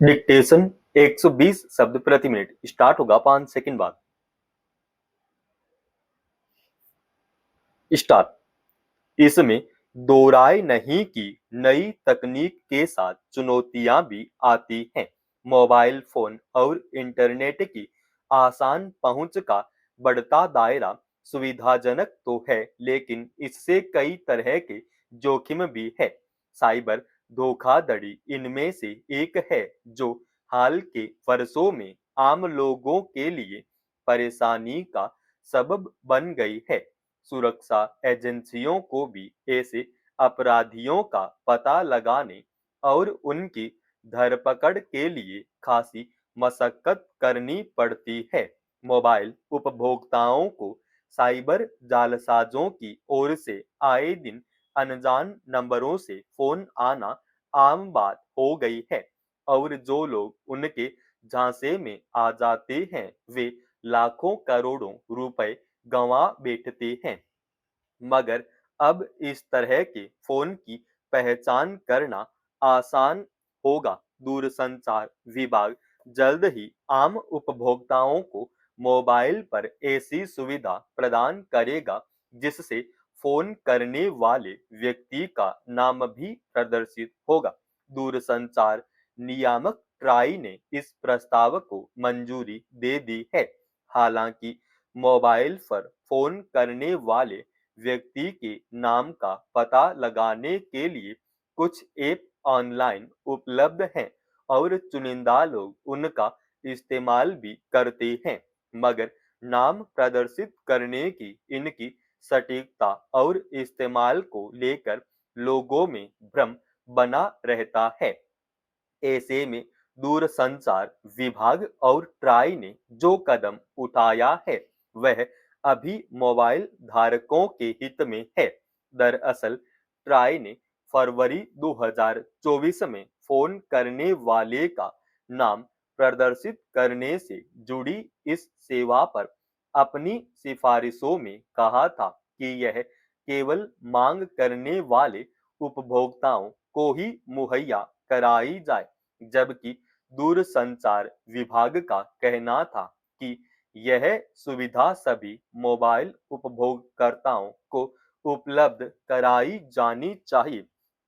Dictation 120 शब्द प्रति minute start होगा 5 सेकंड बाद। स्टार्ट। इसमें दो राय नहीं कि नई तकनीक के साथ चुनौतियां भी आती हैं। मोबाइल फोन और इंटरनेट की आसान पहुंच का बढ़ता दायरा सुविधाजनक तो है, लेकिन इससे कई तरह के जोखिम भी है। साइबर धोखाधड़ी इनमें से एक है, जो हाल के वर्षों में आम लोगों के लिए परेशानी का सबब बन गई है। सुरक्षा एजेंसियों को भी ऐसे अपराधियों का पता लगाने और उनकी धरपकड़ के लिए खासी मशक्कत करनी पड़ती है। मोबाइल उपभोक्ताओं को साइबर जालसाजों की ओर से आए दिन अनजान नंबरों से फोन आना आम बात हो गई है, और जो लोग उनके झांसे में आ जाते हैं वे लाखों करोड़ों रुपए गंवा बैठते हैं। मगर अब इस तरह के फोन की पहचान करना आसान होगा। दूरसंचार विभाग जल्द ही आम उपभोक्ताओं को मोबाइल पर ऐसी सुविधा प्रदान करेगा जिससे फोन करने वाले व्यक्ति का नाम भी प्रदर्शित होगा। दूरसंचार नियामक ट्राई ने इस प्रस्ताव को मंजूरी दे दी है। हालांकि मोबाइल पर फोन करने वाले व्यक्ति के नाम का पता लगाने के लिए कुछ ऐप ऑनलाइन उपलब्ध हैं और चुनिंदा लोग उनका इस्तेमाल भी करते हैं, मगर नाम प्रदर्शित करने की इनकी सटीकता और इस्तेमाल को लेकर लोगों में भ्रम बना रहता है। ऐसे में दूरसंचार विभाग और ट्राई ने जो कदम उठाया है वह अभी मोबाइल धारकों के हित में है। दरअसल ट्राई ने फरवरी 2024 में फोन करने वाले का नाम प्रदर्शित करने से जुड़ी इस सेवा पर अपनी सिफारिशों में कहा था कि यह केवल मांग करने वाले उपभोक्ताओं को ही मुहैया कराई जाए, जबकि दूरसंचार विभाग का कहना था कि यह सुविधा सभी मोबाइल उपभोक्ताओं को उपलब्ध कराई जानी चाहिए।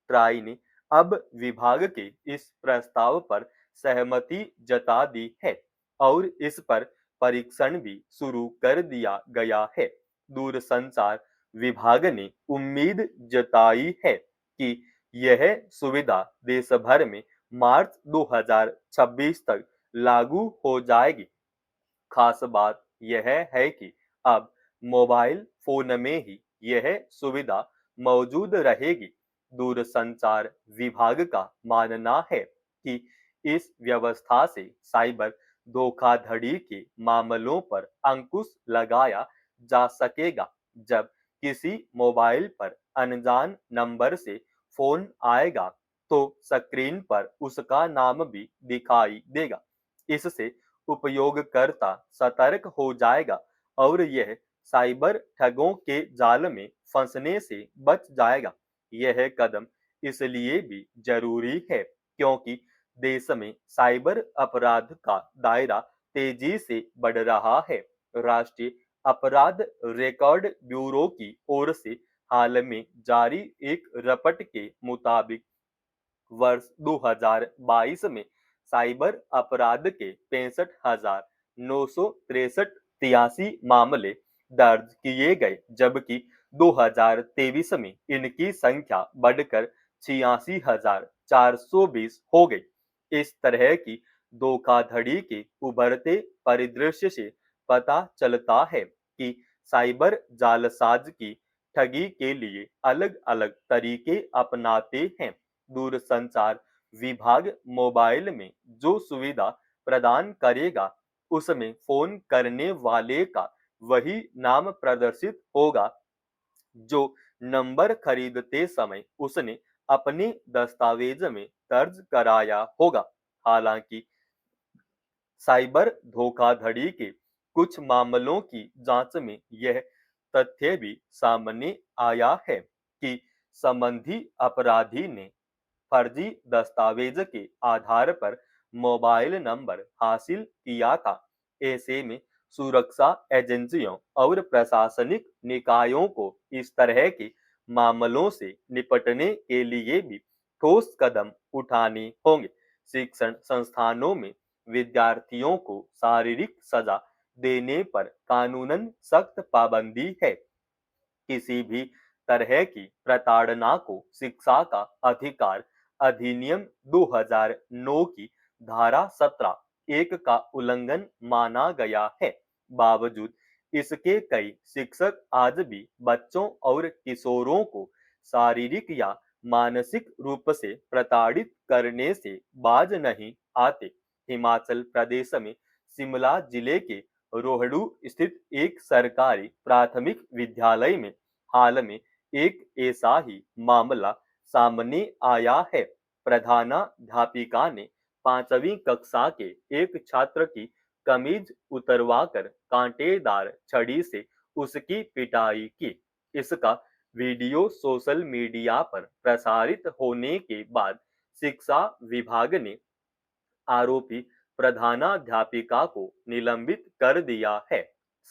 ट्राई ने अब विभाग के इस प्रस्ताव पर सहमति जता दी है और इस पर परीक्षण भी शुरू कर दिया गया है। दूरसंचार विभाग ने उम्मीद जताई है कि यह सुविधा देश भर में मार्च 2026 तक लागू हो जाएगी। खास बात यह है कि अब मोबाइल फोन में ही यह सुविधा मौजूद रहेगी। दूरसंचार विभाग का मानना है कि इस व्यवस्था से साइबर धोखाधड़ी के मामलों पर अंकुश लगाया जा सकेगा। जब किसी मोबाइल पर अनजान नंबर से फोन आएगा तो स्क्रीन पर उसका नाम भी दिखाई देगा। इससे उपयोगकर्ता सतर्क हो जाएगा और यह साइबर ठगों के जाल में फंसने से बच जाएगा। यह कदम इसलिए भी जरूरी है क्योंकि देश में साइबर अपराध का दायरा तेजी से बढ़ रहा है। राष्ट्रीय अपराध रिकॉर्ड ब्यूरो की ओर से हाल में जारी एक रिपोर्ट के मुताबिक वर्ष 2022 में साइबर अपराध के 65,963 मामले दर्ज किए गए, जबकि 2023 में इनकी संख्या बढ़कर 86,420 हो गई। इस तरह की धोखाधड़ी के उभरते परिदृश्य से पता चलता है कि साइबर जालसाज की ठगी के लिए अलग अलग तरीके अपनाते हैं। दूरसंचार विभाग मोबाइल में जो सुविधा प्रदान करेगा उसमें फोन करने वाले का वही नाम प्रदर्शित होगा जो नंबर खरीदते समय उसने अपने दस्तावेज में दर्ज कराया होगा। हालांकि साइबर धोखाधड़ी के कुछ मामलों की जांच में यह तथ्य भी सामने आया है कि संबंधी अपराधी ने फर्जी दस्तावेज के आधार पर मोबाइल नंबर हासिल किया था। ऐसे में सुरक्षा एजेंसियों और प्रशासनिक निकायों को इस तरह के मामलों से निपटने के लिए भी ठोस कदम उठाने होंगे। शिक्षण संस्थानों में विद्यार्थियों को शारीरिक सजा देने पर कानूनन सख्त पाबंदी है। किसी भी तरह की प्रताड़ना को शिक्षा का अधिकार अधिनियम 2009 की धारा 17 एक का उल्लंघन माना गया है। बावजूद इसके कई शिक्षक आज भी बच्चों और किशोरों को शारीरिक या मानसिक रूप से प्रताड़ित करने से बाज नहीं आते। हिमाचल प्रदेश में शिमला जिले के रोहडू स्थित एक सरकारी प्राथमिक विद्यालय में हाल में एक ऐसा ही मामला सामने आया है। प्रधानाध्यापिका ने 5वीं कक्षा के एक छात्र की कमीज उतरवाकर कांटेदार छड़ी से उसकी पिटाई की। इसका वीडियो सोशल मीडिया पर प्रसारित होने के बाद शिक्षा विभाग ने आरोपी प्रधानाध्यापिका को निलंबित कर दिया है।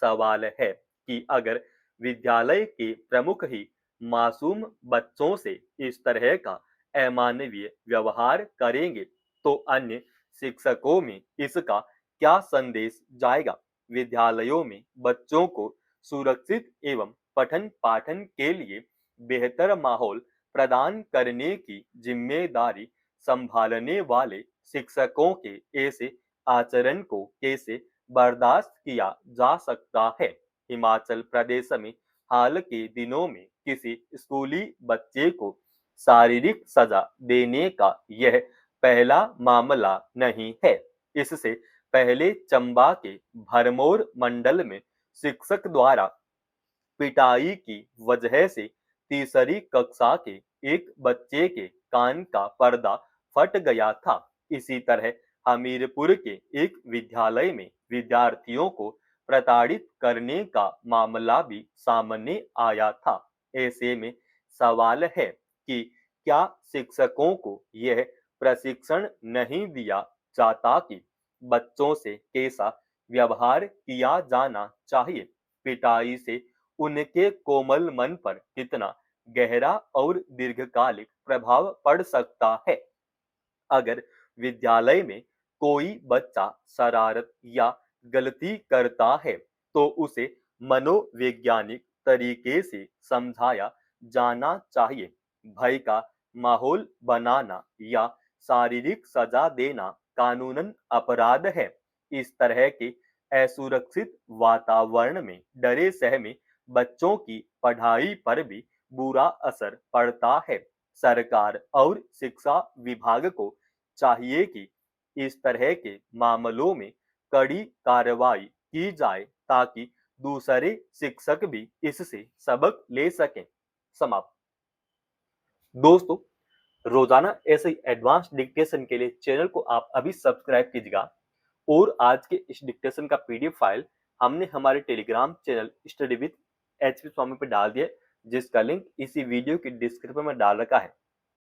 सवाल है कि अगर विद्यालय के प्रमुख ही मासूम बच्चों से इस तरह का अमानवीय व्यवहार करेंगे तो अन्य शिक्षकों में इसका क्या संदेश जाएगा। विद्यालयों में बच्चों को सुरक्षित एवं पठन पाठन के लिए बेहतर माहौल प्रदान करने की जिम्मेदारी संभालने वाले शिक्षकों के ऐसे आचरण को कैसे बर्दाश्त किया जा सकता है। हिमाचल प्रदेश में हाल के दिनों में किसी स्कूली बच्चे को शारीरिक सजा देने का यह पहला मामला नहीं है। इससे पहले चंबा के भरमौर मंडल में शिक्षक द्वारा पिटाई की वजह से तीसरी कक्षा के एक बच्चे के कान का पर्दा फट गया था। इसी तरह हमीरपुर के एक विद्यालय में विद्यार्थियों को प्रताड़ित करने का मामला भी सामने आया था। ऐसे में सवाल है कि क्या शिक्षकों को यह प्रशिक्षण नहीं दिया जाता कि बच्चों से कैसा व्यवहार किया जाना चाहिए। पिटाई से उनके कोमल मन पर कितना गहरा और दीर्घकालिक प्रभाव पड़ सकता है। अगर विद्यालय में कोई बच्चा शरारत या गलती करता है तो उसे मनोवैज्ञानिक तरीके से समझाया जाना चाहिए। भय का माहौल बनाना या शारीरिक सजा देना कानूनन अपराध है। इस तरह के असुरक्षित वातावरण में डरे सहमे बच्चों की पढ़ाई पर भी बुरा असर पड़ता है। सरकार और शिक्षा विभाग को चाहिए कि इस तरह के मामलों में कड़ी कार्रवाई की जाए ताकि दूसरे शिक्षक भी इससे सबक ले सकें। समाप्त। दोस्तों, रोजाना ऐसे ही एडवांस डिक्टेशन के लिए चैनल को आप अभी सब्सक्राइब कीजिएगा और आज के इस डिक्टेशन का पीडीएफ फाइल हमने हमारे Telegram channel study with HP Swami पर डाल दिया, जिसका लिंक इसी वीडियो की डिस्क्रिप्शन में डाल रखा है।